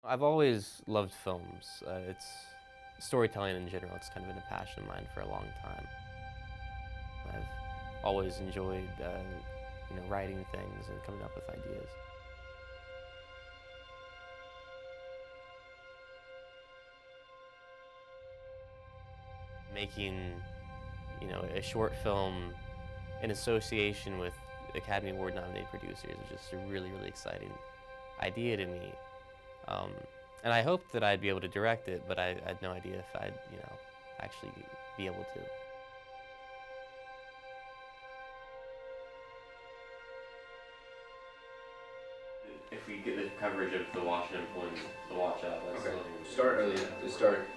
I've always loved films. It's storytelling in general. It's kind of been a passion of mine for a long time. I've always enjoyed, writing things and coming up with ideas. Making, a short film in association with Academy Award nominated producers is just a really, really exciting idea to me. And I hoped that I'd be able to direct it, but I had no idea if I'd, actually be able to. If we get the coverage of the Washington pulling the watch out, that's okay. Start early. Just start.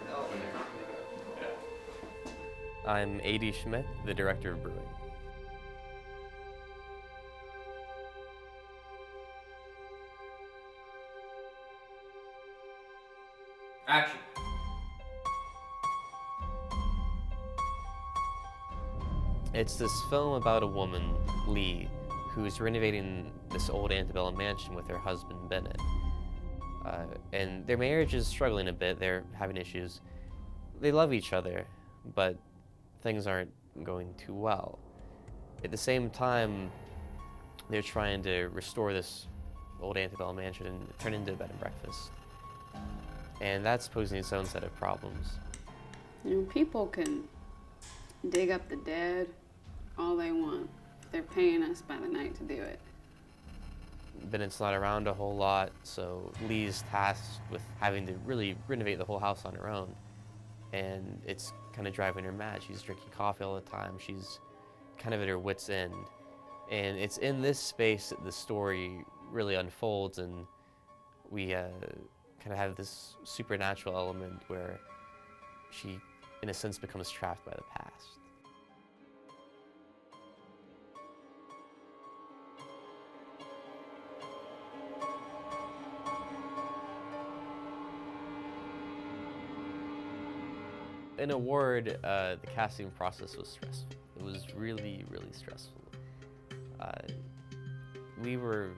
Yeah. I'm A.D. Schmidt, the director of Brewing. Action. It's this film about a woman, Lee, who's renovating this old antebellum mansion with her husband, Bennett. And their marriage is struggling a bit. They're having issues. They love each other, but things aren't going too well. At the same time, they're trying to restore this old antebellum mansion and turn it into a bed and breakfast. And that's posing its own set of problems. People can dig up the dead all they want. They're paying us by the night to do it. Bennett's not around a whole lot, so Lee's tasked with having to really renovate the whole house on her own. And it's kind of driving her mad. She's drinking coffee all the time. She's kind of at her wit's end. And it's in this space that the story really unfolds, and we kind of have this supernatural element where she, in a sense, becomes trapped by the past. In a word, the casting process was stressful. It was really, really stressful. We were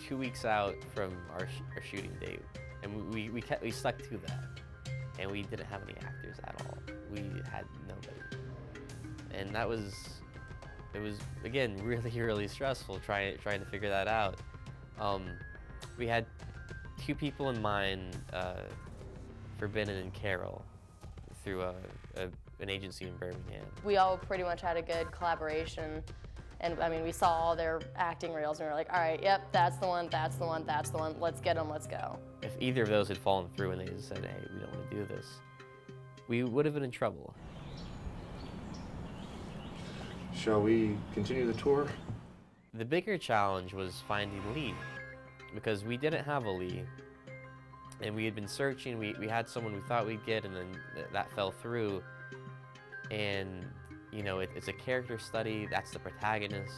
2 weeks out from our shooting date, and we stuck to that. And we didn't have any actors at all. We had nobody. And it was again, really, really stressful trying to figure that out. We had 2 people in mind for Bennett and Carol through an agency in Birmingham. We all pretty much had a good collaboration, and I mean, we saw all their acting reels and we were like, all right, yep, that's the one, that's the one, that's the one, let's get them, let's go. If either of those had fallen through and they just said, hey, we don't want to do this, we would have been in trouble. Shall we continue the tour? The bigger challenge was finding Lee, because we didn't have a Lee. And we had been searching, we had someone we thought we'd get, and then that fell through. And, it's a character study, that's the protagonist.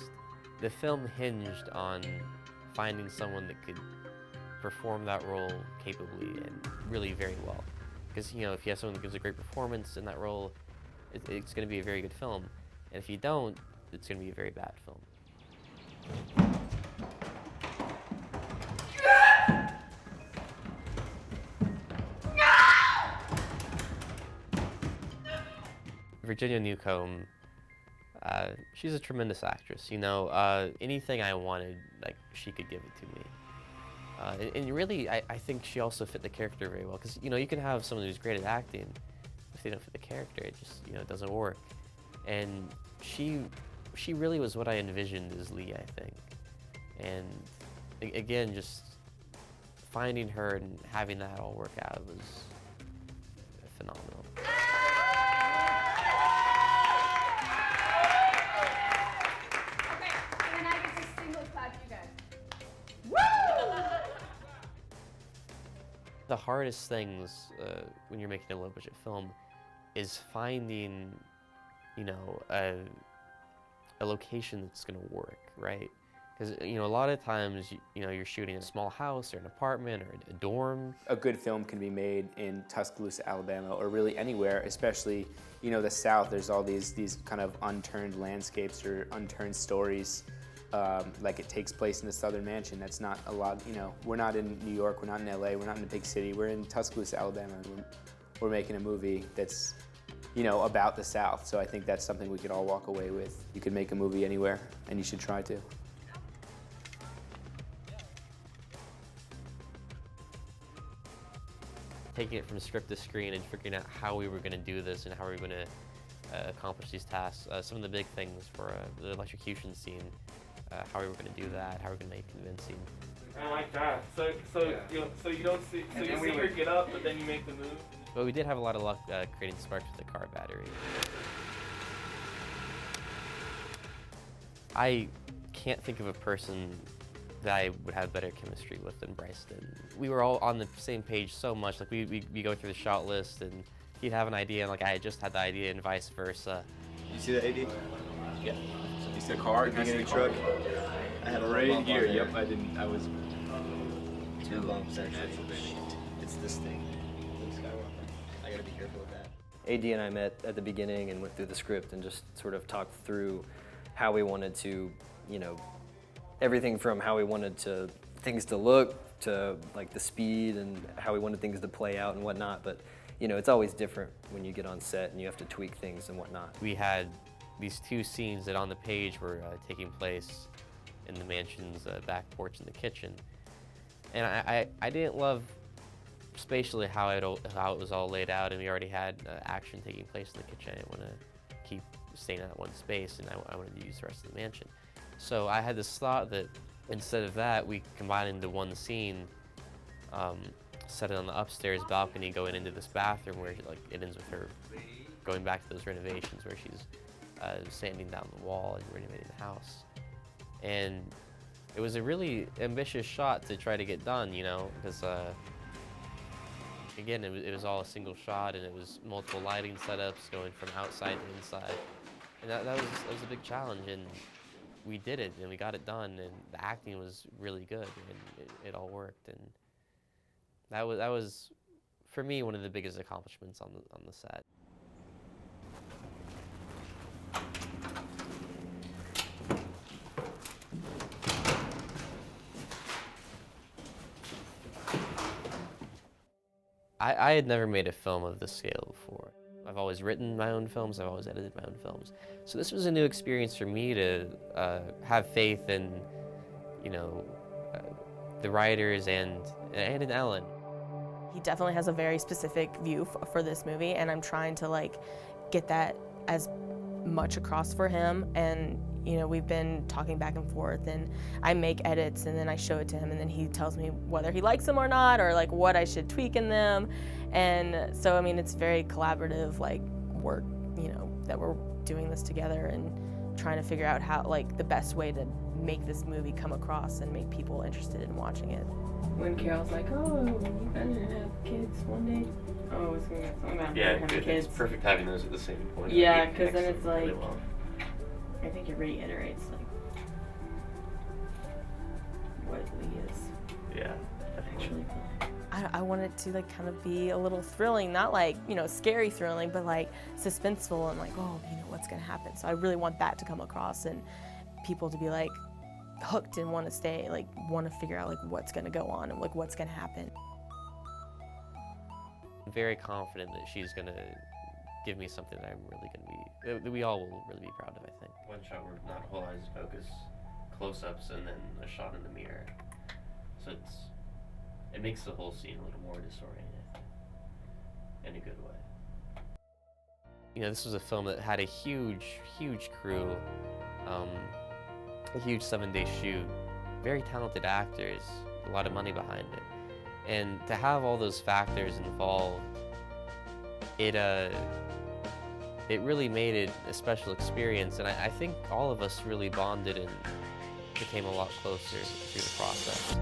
The film hinged on finding someone that could perform that role capably and really very well. Because, if you have someone that gives a great performance in that role, it's going to be a very good film. And if you don't, it's going to be a very bad film. Virginia Newcomb, she's a tremendous actress. Anything I wanted, she could give it to me. And really, I think she also fit the character very well. Because, you can have someone who's great at acting, if they don't fit the character, it just, it doesn't work. And she really was what I envisioned as Lee, I think. And again, just finding her and having that all work out was phenomenal. The hardest things when you're making a low-budget film is finding, a location that's going to work, right? Because, a lot of times, you're shooting in a small house or an apartment or a dorm. A good film can be made in Tuscaloosa, Alabama, or really anywhere, especially, the South. There's all these kind of unturned landscapes or unturned stories like it takes place in the Southern Mansion. That's not a lot, you know, we're not in New York, we're not in LA, we're not in a big city, we're in Tuscaloosa, Alabama, and we're making a movie that's, you know, about the South. So I think that's something we could all walk away with. You could make a movie anywhere, and you should try to. Taking it from script to screen and figuring out how we were going to do this and how we were going to accomplish these tasks. Some of the big things for the electrocution scene, how we were going to do that, how we were going to make it convincing. I like that. So you don't see, so you see her get up, but then you make the move. But we did have a lot of luck creating sparks with the car battery. I can't think of a person that I would have better chemistry with than Bryce did. We were all on the same page so much. Like we go through the shot list, and he'd have an idea, and like I had just had the idea, and vice versa. You see the AD? Yeah. You see the car? Can I see the truck? I have a right here. Yep, I didn't. I was. 2 bumps actually. It's this thing. I gotta be careful with that. AD and I met at the beginning and went through the script and just sort of talked through how we wanted to, you know, everything from how we wanted things to look to like the speed and how we wanted things to play out and whatnot. But you know, it's always different when you get on set and you have to tweak things and whatnot. We had these 2 scenes that on the page were taking place in the mansion's back porch and the kitchen. And I didn't love spatially how it was all laid out, and we already had action taking place in the kitchen. I didn't want to keep staying in that one space, and I wanted to use the rest of the mansion. So I had this thought that instead of that, we combine into one scene, set it on the upstairs balcony, going into this bathroom where like it ends with her going back to those renovations where she's sanding down the wall and renovating the house. And it was a really ambitious shot to try to get done, you know, because again, it was all a single shot, and it was multiple lighting setups going from outside to inside, and that was a big challenge, and we did it, and we got it done, and the acting was really good, and it all worked, and that was for me one of the biggest accomplishments on the set. I had never made a film of this scale before. I've always written my own films, I've always edited my own films. So this was a new experience for me to have faith in, you know, the writers and in Ellen. He definitely has a very specific view for this movie, and I'm trying to like get that as much across for him. And you know, we've been talking back and forth, and I make edits and then I show it to him, and then he tells me whether he likes them or not, or like what I should tweak in them. And so I mean, it's very collaborative like work, you know, that we're doing this together and trying to figure out how like the best way to make this movie come across and make people interested in watching it. When Carol's like, oh, you guys are gonna have kids one day. Oh, it's gonna get something about having kids. It's perfect having those at the same point. Yeah, because then it's like, I think it reiterates like what Lee is. Yeah. Actually. I want it to like kind of be a little thrilling, not like, you know, scary thrilling, but like suspenseful and like, oh, you know, what's gonna happen. So I really want that to come across and people to be like hooked and want to stay, like want to figure out like what's gonna go on and like what's gonna happen. I'm very confident that she's gonna give me something that I'm really gonna be, that we all will really be proud of, I think. One shot where not whole eyes focus, close-ups, and then a shot in the mirror. So it makes the whole scene a little more disoriented, in a good way. You know, this was a film that had a huge, huge crew, a huge 7-day shoot, very talented actors, a lot of money behind it. And to have all those factors involved, it really made it a special experience, and I think all of us really bonded and became a lot closer through the process.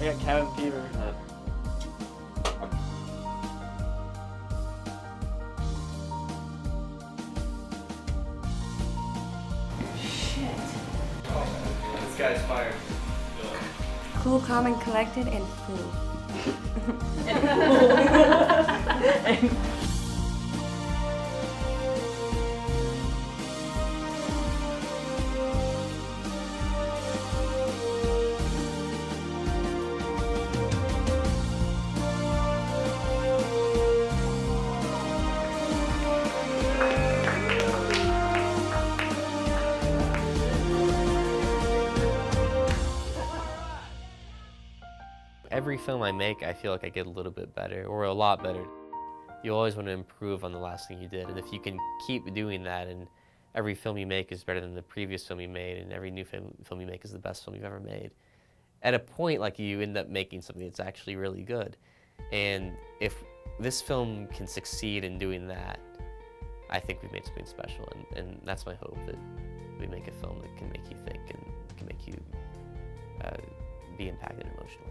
I got cabin fever. This guy's fired. Cool, calm, and collected, and full. Every film I make, I feel like I get a little bit better, or a lot better. You always want to improve on the last thing you did, and if you can keep doing that, and every film you make is better than the previous film you made, and every new film you make is the best film you've ever made, at a point, like, you end up making something that's actually really good. And if this film can succeed in doing that, I think we've made something special, and that's my hope, that we make a film that can make you think and can make you be impacted emotionally.